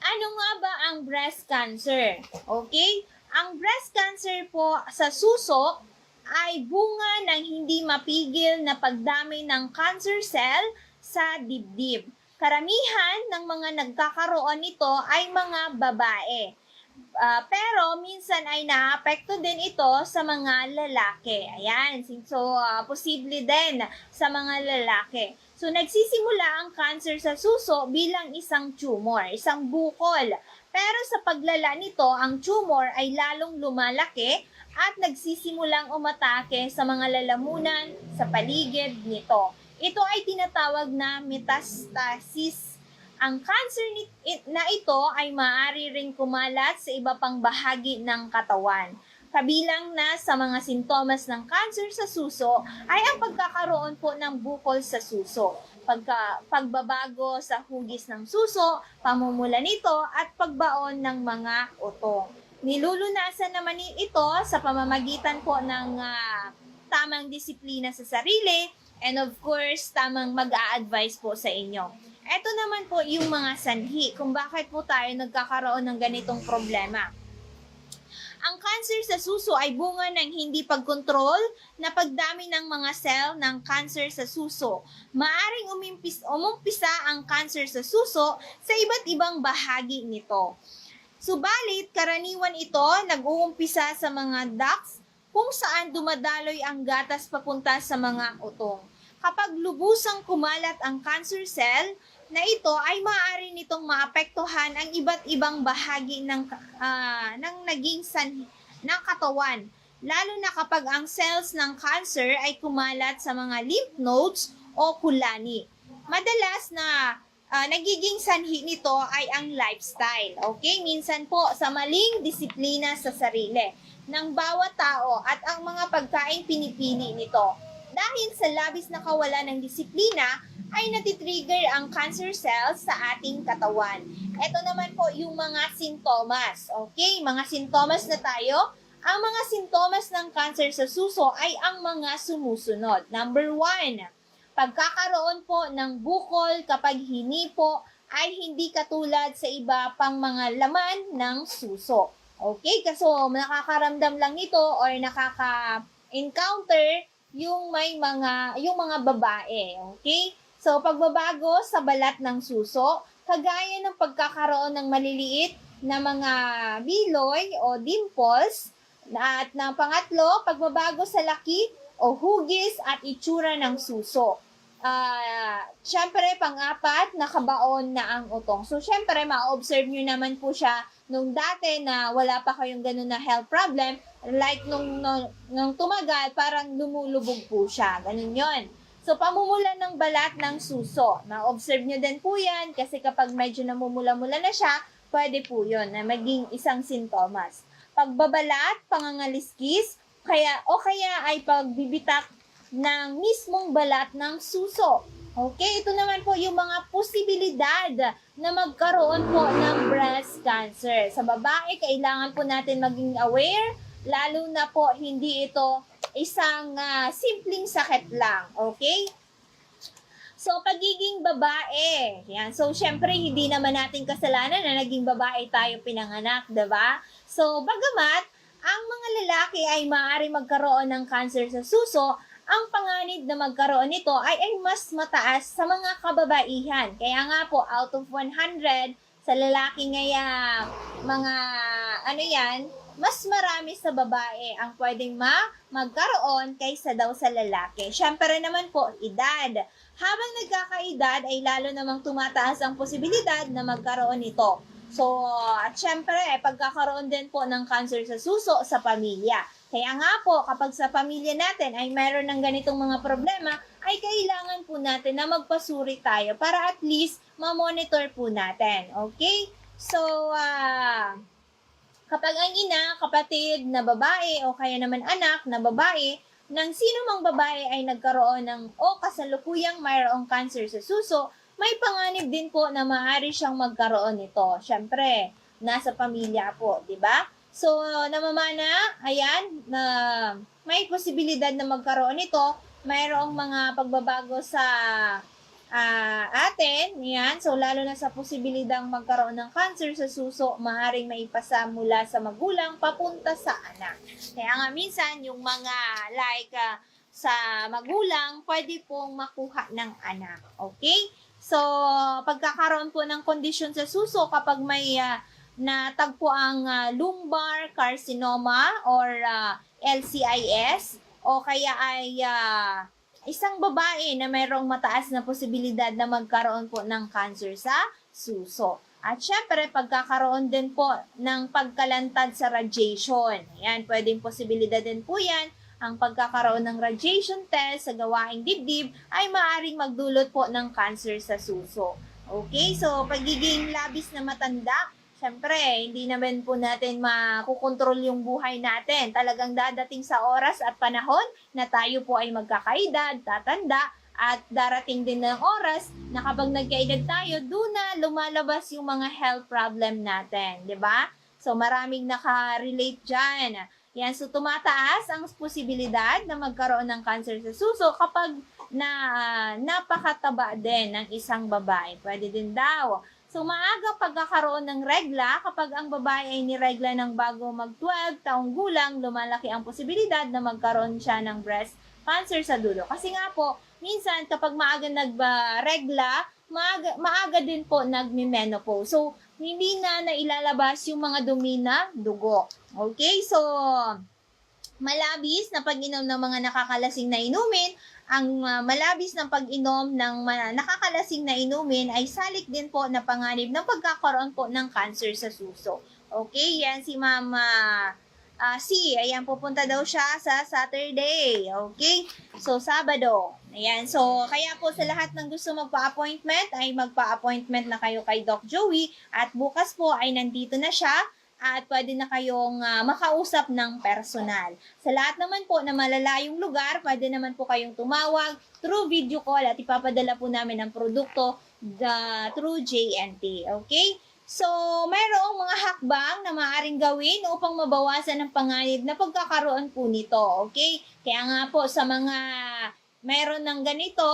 G: ano nga ba ang breast cancer? Okay? Ang breast cancer po sa suso ay bunga ng hindi mapigil na pagdami ng cancer cell sa dibdib. Karamihan ng mga nagkakaroon nito ay mga babae. Pero minsan ay naapekto din ito sa mga lalaki. Ayan, so posible din sa mga lalaki. So nagsisimula ang cancer sa suso bilang isang tumor, isang bukol. Pero sa paglala nito, ang tumor ay lalong lumalaki at nagsisimulang umatake sa mga lalamunan sa paligid nito. Ito ay tinatawag na metastasis. Ang cancer na ito ay maaari ring kumalat sa iba pang bahagi ng katawan. Kabilang na sa mga sintomas ng cancer sa suso ay ang pagkakaroon po ng bukol sa suso, pagbabago sa hugis ng suso, pamumula nito at pagbaon ng mga utong. Nilulunasan naman ito sa pamamagitan po ng tamang disiplina sa sarili and of course, tamang mag-a-advise po sa inyo. Ito naman po yung mga sanhi kung bakit po tayo nagkakaroon ng ganitong problema. Ang cancer sa suso ay bunga ng hindi pagkontrol na pagdami ng mga cell ng cancer sa suso. Maaring umumpisa ang cancer sa suso sa iba't ibang bahagi nito. Subalit, karaniwan ito nag-uumpisa sa mga ducts kung saan dumadaloy ang gatas papunta sa mga utong. Kapag lubusang kumalat ang cancer cell na ito ay maaari nitong maapektuhan ang iba't ibang bahagi ng naging sanhi ng katawan, lalo na kapag ang cells ng cancer ay kumalat sa mga lymph nodes o kulani. Madalas na nagiging sanhi nito ay ang lifestyle. Okay? Minsan po sa maling disiplina sa sarili ng bawat tao at ang mga pagkain pinipili nito. Dahil sa labis na kawalan ng disiplina, ay natitrigger ang cancer cells sa ating katawan. Ito naman po yung mga sintomas. Okay, mga sintomas na tayo. Ang mga sintomas ng cancer sa suso ay ang mga sumusunod. Number 1, pagkakaroon po ng bukol kapag hinipo ay hindi katulad sa iba pang mga laman ng suso. Okay, kasi nakakaramdam lang nito or nakaka-encounter yung mga babae. Okay? So, pagbabago sa balat ng suso, kagaya ng pagkakaroon ng maliliit na mga biloy o dimples, at ng pangatlo, pagbabago sa laki o hugis at itsura ng suso. Siyempre, pang-apat, nakabaon na ang utong. So, siyempre, ma-observe nyo naman po siya nung dati na wala pa kayong ganun na health problem, like nung tumagal, parang lumulubog po siya. Ganun yon. So, pamumula ng balat ng suso. Ma-observe nyo din po yan kasi kapag medyo namumula-mula na siya, pwede po yun na maging isang sintomas. Pagbabalat, pangangaliskis, kaya ay pagbibitak ng mismong balat ng suso. Okay, ito naman po yung mga posibilidad na magkaroon po ng breast cancer. Sa babae, kailangan po natin maging aware, lalo na po hindi ito isang simpleng sakit lang. Okay? So, pagiging babae. Yan. So, syempre, hindi naman natin kasalanan na naging babae tayo pinanganak, diba? So, bagamat, ang mga lalaki ay maaari magkaroon ng cancer sa suso, ang panganib na magkaroon nito ay mas mataas sa mga kababaihan. Kaya nga po, out of 100, sa lalaki ngayang mas marami sa babae ang pwedeng magkaroon kaysa daw sa lalaki. Siyempre naman po, edad. Habang nagkakaedad ay lalo namang tumataas ang posibilidad na magkaroon nito. So, at syempre, pagkakaroon din po ng cancer sa suso sa pamilya. Kaya nga po, kapag sa pamilya natin ay mayroon ng ganitong mga problema, ay kailangan po natin na magpasuri tayo para at least ma-monitor po natin. Okay? So, kapag ang ina, kapatid na babae o kaya naman anak na babae, ng sino mang babae ay nagkaroon ng kasalukuyang mayroong cancer sa suso, may panganib din po na maaari siyang magkaroon nito. Siyempre, nasa pamilya po, di ba? So, namamana, ayan, na may posibilidad na magkaroon nito. Mayroong mga pagbabago sa atin. Yan. So, lalo na sa posibilidang magkaroon ng cancer sa suso, maaaring maipasa mula sa magulang papunta sa anak. Kaya nga minsan, yung mga sa magulang, pwede pong makuha ng anak. Okay? So, pagkakaroon po ng kondisyon sa suso kapag may natagpo ang lumbar carcinoma or LCIS o kaya ay isang babae na mayroong mataas na posibilidad na magkaroon po ng cancer sa suso. At syempre, pagkakaroon din po ng pagkalantad sa radiation. Ayan, pwedeng posibilidad din po yan. Ang pagkakaroon ng radiation test sa gawaing dibdib ay maaaring magdulot po ng cancer sa suso. Okay, so pagiging labis na matanda, syempre, hindi naman po natin makukontrol yung buhay natin. Talagang dadating sa oras at panahon na tayo po ay magkakaedad, tatanda, at darating din ng oras na kapag nagkaedad tayo, doon na lumalabas yung mga health problem natin, di ba? So, maraming nakarelate dyan. Yan, so tumataas ang posibilidad na magkaroon ng cancer sa suso kapag napakataba din ng isang babae. Pwede din daw. So, maaga pagkakaroon ng regla, kapag ang babae ay niregla ng bago mag-12 taong gulang, lumalaki ang posibilidad na magkaroon siya ng breast cancer sa dulo. Kasi nga po, minsan kapag maaga nagregla, maaga din po nagme-menopause. So, hindi na nailalabas yung mga dumi na dugo. Okay? So, malabis na pag-inom ng mga nakakalasing na inumin, ang malabis ng pag-inom ng nakakalasing na inumin ay salik din po na panganib ng pagkakaroon po ng cancer sa suso. Okay, yan si Mama C. Ayan, pupunta daw siya sa Saturday. Okay, so Sabado. Ayan, so kaya po sa lahat ng gusto magpa-appointment ay magpa-appointment na kayo kay Doc Joey at bukas po ay nandito na siya at pwede na kayong makausap ng personal. Sa lahat naman po na malalayong lugar, pwede naman po kayong tumawag through video call at ipapadala po namin ang produkto through JNT. Okay? So, mayroong mga hakbang na maaaring gawin upang mabawasan ang panganib na pagkakaroon po nito. Okay? Kaya nga po sa mga mayroon ng ganito,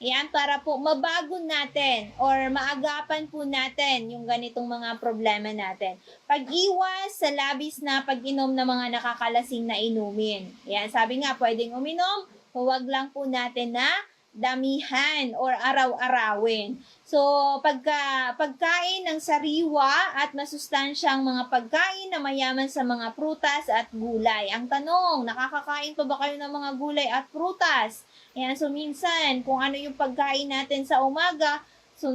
G: yan, para po mabago natin or maagapan po natin yung ganitong mga problema natin. Pag-iwas sa labis na pag-inom ng mga nakakalasing na inumin. Yan, sabi nga, pwedeng uminom, huwag lang po natin na damihan or araw-arawin. So, pagkain ng sariwa at masustansyang mga pagkain na mayaman sa mga prutas at gulay. Ang tanong, nakakakain pa ba kayo ng mga gulay at prutas? Ayan, so minsan, kung ano yung pagkain natin sa umaga, so,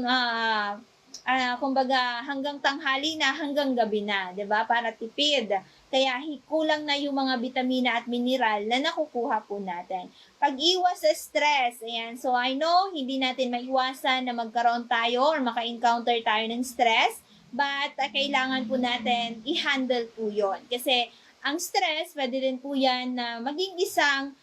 G: kumbaga, hanggang tanghali na, hanggang gabi na, 'di ba? Para tipid. Kaya kulang na yung mga bitamina at mineral na nakukuha po natin. Pag-iwas sa stress, ayan, so I know, hindi natin maiwasan na magkaroon tayo or maka-encounter tayo ng stress, but kailangan po natin i-handle po yun. Kasi ang stress, pwede din po yan na maging isang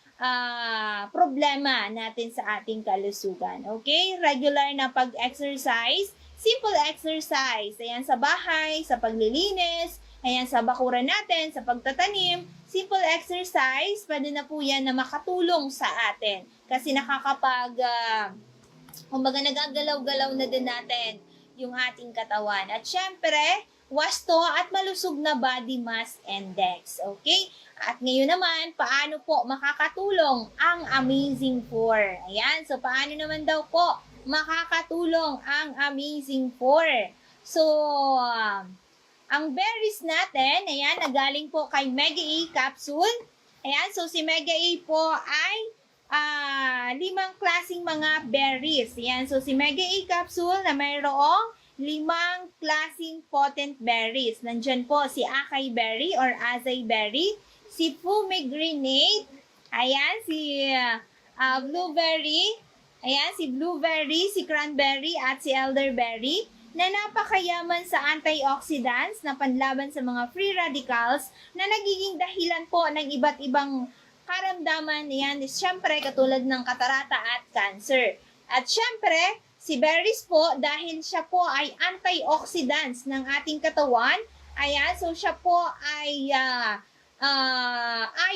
G: problema natin sa ating kalusugan. Okay? Regular na pag-exercise, simple exercise. Ayan, sa bahay, sa paglilinis, ayan, sa bakuran natin, sa pagtatanim, simple exercise, pwede na po yan na makatulong sa atin. Kasi kumbaga nagagalaw-galaw na din natin yung ating katawan. At syempre, wasto at malusog na body mass index. Okay? At ngayon naman, paano po makakatulong ang Amazing 4? Ayan, so paano naman daw po makakatulong ang Amazing 4? So, ang berries natin, ayan, nagaling po kay Mega A Capsule. Ayan, so si Mega A po ay 5 klaseng mga berries. Ayan, so si Mega A Capsule na mayroong 5 klaseng potent berries. Nandyan po si acai berry or acai berry, si pomegranate, ayan, si blueberry, ayan, si blueberry, si cranberry, at si elderberry, na napakayaman sa antioxidants na panlaban sa mga free radicals na nagiging dahilan po ng iba't ibang karamdaman. Ayan, siyempre, katulad ng katarata at cancer. At siyempre, si berries po, dahil siya po ay antioxidants ng ating katawan, ayan, so siya po ay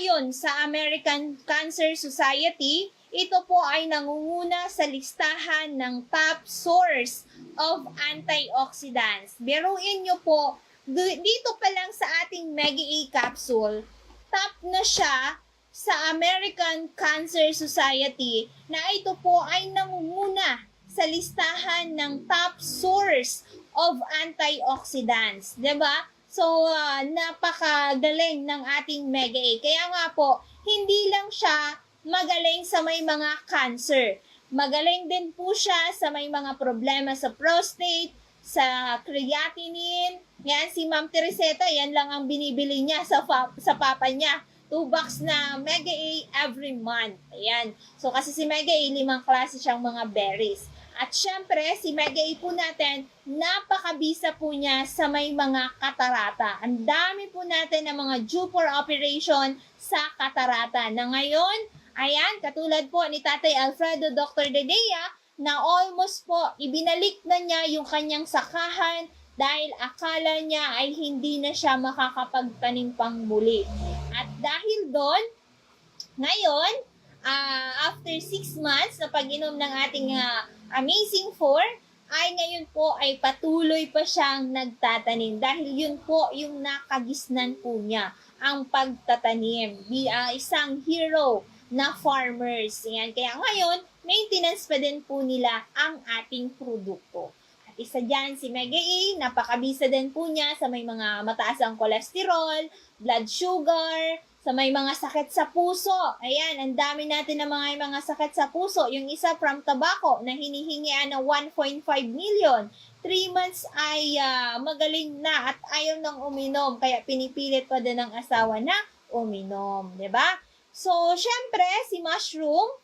G: ayon sa American Cancer Society, ito po ay nangunguna sa listahan ng top source of antioxidants. Biruin nyo po, dito pa lang sa ating Mega A capsule, top na siya sa American Cancer Society na ito po ay nangunguna sa listahan ng top source of antioxidants. 'Di ba? So, napakagaling ng ating Mega A. Kaya nga po, hindi lang siya magaling sa may mga cancer. Magaling din po siya sa may mga problema sa prostate, sa creatinine. Yan, si Ma'am Tereseta, yan lang ang binibili niya sa papa niya. 2 box na Mega A every month. Ayan. So, kasi si Mega A, 5 klase siyang mga berries. At syempre, si Mega A po natin, napakabisa po niya sa may mga katarata. Ang dami po natin ng mga due for operation sa katarata. Na ngayon, ayan, katulad po ni Tatay Alfredo, Dr. Dedea, na almost po, ibinalik na niya yung kanyang sakahan dahil akala niya ay hindi na siya makakapagtanim pang muli. At dahil doon, ngayon, after 6 months na pag-inom ng ating Amazing 4, ay ngayon po ay patuloy pa siyang nagtatanim dahil yun po yung nakagisnan po niya, ang pagtatanim. Isang hero na farmers. Yan. Kaya ngayon, maintenance pa din po nila ang ating produkto. At isa dyan si Mega A, napakabisa din po niya sa may mga mataas ang kolesterol, blood sugar, sa may mga sakit sa puso. Ayan, ang dami natin ng mga sakit sa puso. Yung isa from tobacco na hinihingian ng 1.5 million. 3 months ay magaling na at ayaw nang uminom. Kaya pinipilit pa din ng asawa na uminom. 'Di ba? So, syempre, si mushroom,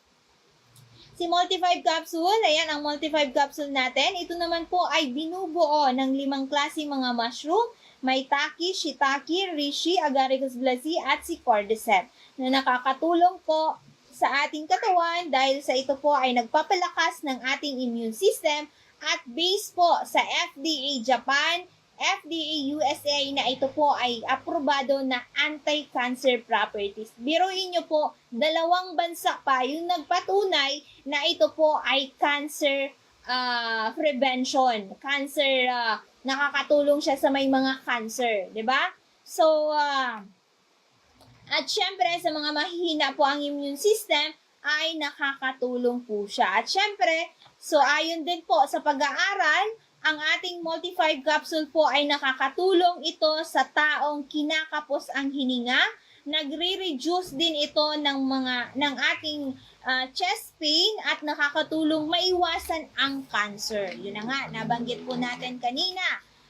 G: si Multi-5 capsule, ayan ang Multi-5 capsule natin. Ito naman po ay binubuo ng 5 klase mga mushroom. May taki, shiitake, reishi, agaricus blasi, at si cordyceps na nakakatulong po sa ating katawan dahil sa ito po ay nagpapalakas ng ating immune system at based po sa FDA Japan, FDA USA na ito po ay aprobado na anti-cancer properties. Biruin nyo po, 2 bansa pa yung nagpatunay na ito po ay cancer prevention. Cancer, nakakatulong siya sa may mga cancer. 'Di ba? So, at syempre, sa mga mahihina po ang immune system, ay nakakatulong po siya. At syempre, so ayon din po sa pag-aaral, ang ating Multi-5 capsule po ay nakakatulong ito sa taong kinakapos ang hininga. Nagre-reduce din ito ng ating chest pain at nakakatulong maiwasan ang cancer. Yun na nga, nabanggit po natin kanina.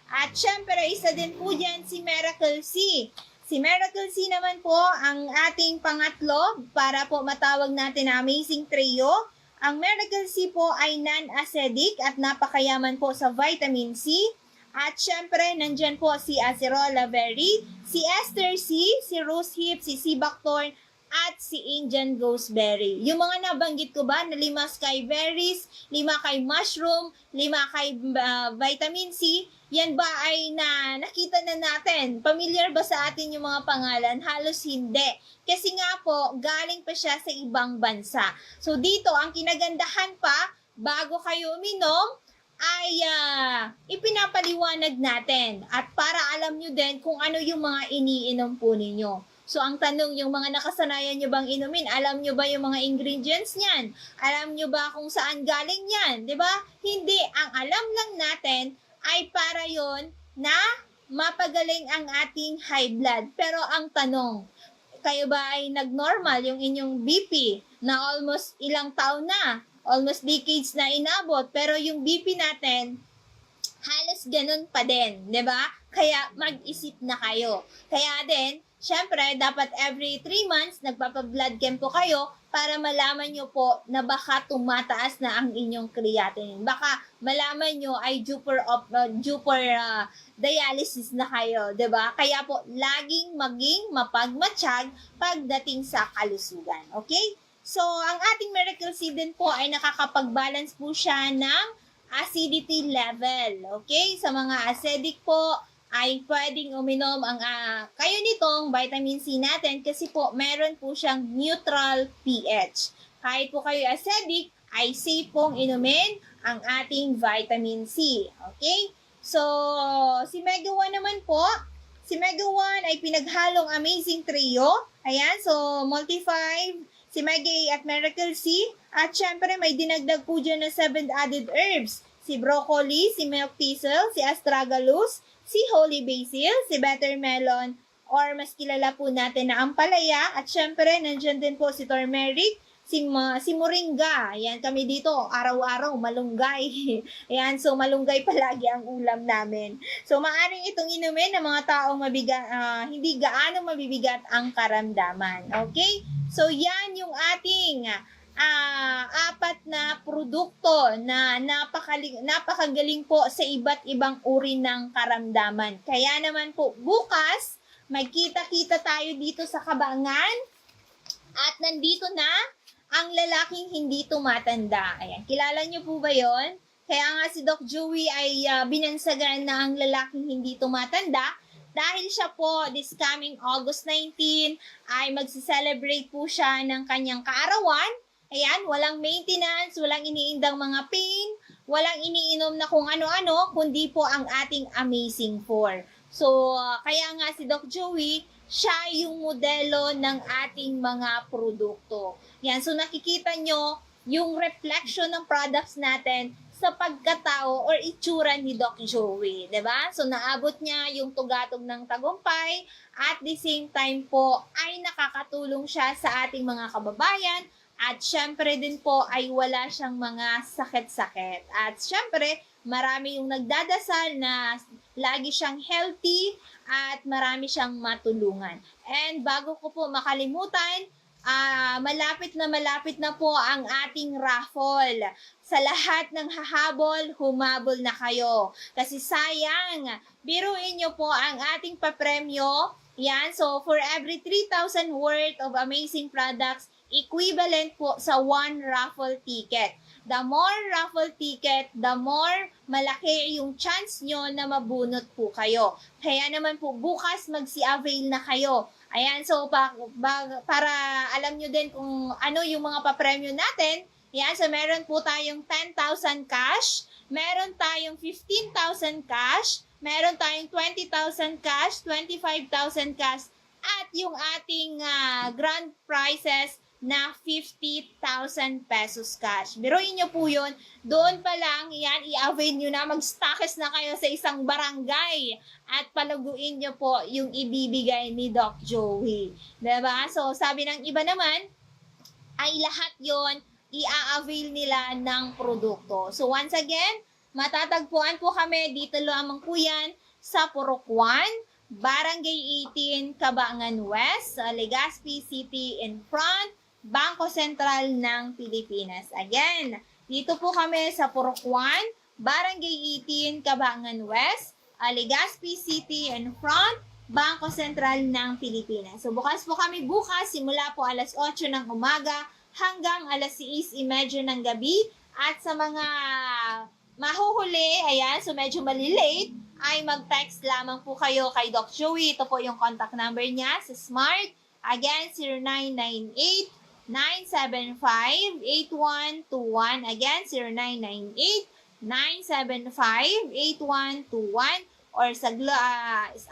G: At syempre, isa din po dyan si Miracle C. Si Miracle C naman po ang ating pangatlo para po matawag natin na Amazing Trio. Ang Miracle C po ay non-acidic at napakayaman po sa vitamin C. At syempre, nandyan po si Acerola berry, si Ester C, si Rose hip, si sea buckthorn, at si Indian gooseberry. Yung mga nabanggit ko ba na 5 sky berries, 5 kay mushroom, 5 kay vitamin C, yan ba ay nakita na natin? Familiar ba sa atin yung mga pangalan? Halos hindi. Kasi nga po, galing pa siya sa ibang bansa. So dito, ang kinagandahan pa, bago kayo uminom, ay ipinapaliwanag natin. At para alam nyo din kung ano yung mga iniinom po ninyo. So, ang tanong, yung mga nakasanayan nyo bang inumin, alam nyo ba yung mga ingredients niyan? Alam nyo ba kung saan galing yan? 'Di ba? Hindi. Ang alam lang natin ay para yon na mapagaling ang ating high blood. Pero ang tanong, kayo ba ay nag-normal yung inyong BP na almost ilang taon na? Almost decades na inabot. Pero yung BP natin, halos ganun pa din. 'Di ba? Kaya mag-isip na kayo. Kaya din, syempre, dapat every 3 months, nagpapa-blood camp po kayo para malaman nyo po na baka tumataas na ang inyong creatinine. Baka malaman nyo ay due for dialysis na kayo, 'di ba? Kaya po, laging maging mapagmatsyag pagdating sa kalusugan. Okay? So, ang ating Miracle C din po ay nakakapag-balance po siya ng acidity level. Okay? Sa mga acidic po, ay pwedeng uminom ang kayo nitong vitamin C natin kasi po meron po siyang neutral pH. kahit po kayo acidic, ay safe pong inumin ang ating vitamin C. Okay? So, si Mega One naman po, si Mega One ay pinaghalong amazing trio. Ayan, so multi-5, si Mega A at Miracle C. At syempre, may dinagdag po dyan na 7 added herbs. Si broccoli, si milk thistle, si astragalus, si holy basil, si bitter melon, or mas kilala po natin na ampalaya. At syempre, nandyan din po si turmeric, si moringa. Ayan, kami dito, araw-araw, malunggay. Ayan, so malunggay palagi ang ulam namin. So, maaring itong inumin ng mga taong hindi gaano mabibigat ang karamdaman. Okay? So, yan yung ating 4 na produkto na napakagaling po sa iba't ibang uri ng karamdaman. Kaya naman po, bukas, magkita-kita tayo dito sa Kabangan at nandito na ang lalaking hindi tumatanda. Ayan, kilala niyo po ba yon? Kaya nga si Doc Joey ay binansagan na ang lalaking hindi tumatanda dahil siya po this coming August 19 ay magse-celebrate po siya ng kanyang kaarawan. Ayan, walang maintenance, walang iniindang mga pain, walang iniinom na kung ano-ano, kundi po ang ating Amazing 4. So, kaya nga si Doc Joey, siya yung modelo ng ating mga produkto. Yan, so nakikita nyo yung reflection ng products natin sa pagkatao or itsura ni Doc Joey, 'di ba? So naabot niya yung tugatog ng tagumpay at the same time po ay nakakatulong siya sa ating mga kababayan at syempre din po ay wala siyang mga sakit-sakit. At syempre, marami yung nagdadasal na lagi siyang healthy at marami siyang matulungan. And bago ko po makalimutan, malapit na po ang ating raffle. Sa lahat ng hahabol, humabol na kayo. Kasi sayang, biruin nyo po ang ating papremyo. Yan, so for every 3,000 worth of amazing products, equivalent po sa 1 raffle ticket. The more raffle ticket, the more malaki yung chance nyo na mabunot po kayo. Kaya naman po bukas magsi-avail na kayo. Ayan, so para alam nyo din kung ano yung mga papremyo natin. Yan, so meron po tayong 10,000 cash, meron tayong 15,000 cash, meron tayong 20,000 cash, 25,000 cash, at yung ating grand prizes na 50,000 pesos cash. Biruin nyo po yun. Doon pa lang, yan, i-avail nyo na. Mag-stackers na kayo sa isang barangay at palaguin nyo po yung ibibigay ni Doc Joey. Diba? So, sabi ng iba naman, ay lahat yon i-avail nila ng produkto. So, once again, matatagpuan po kami dito lamang po yan sa Purok 1, Barangay 18, Cabangan West, Legazpi City in front, Bangko Sentral ng Pilipinas. Again, dito po kami sa Purok 1, Barangay 18, Cabangan West, Legazpi City in front, Bangko Sentral ng Pilipinas. So bukas po kami bukas, simula po alas 8 ng umaga hanggang alas 6:30 ng gabi. At sa mga mahuhuli, ayan, so medyo malilate, ay mag-text lamang po kayo kay Doc Joey. Ito po yung contact number niya sa Smart. Again, 0998-975-8121. Again, 0998-975-8121. Or sa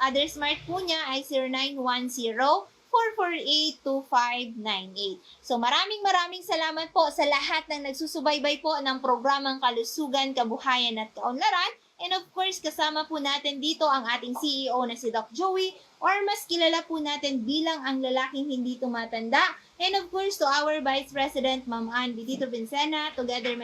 G: other Smart po niya ay 0910-448-2598. So maraming salamat po sa lahat ng nagsusubaybay po ng programang Kalusugan, Kabuhayan at Kaunlaran. And of course, kasama po natin dito ang ating CEO na si Doc Joey, or mas kilala po natin bilang ang lalaking hindi tumatanda. And of course, to our Vice President, Ma'am Ann Dito Vincena, together my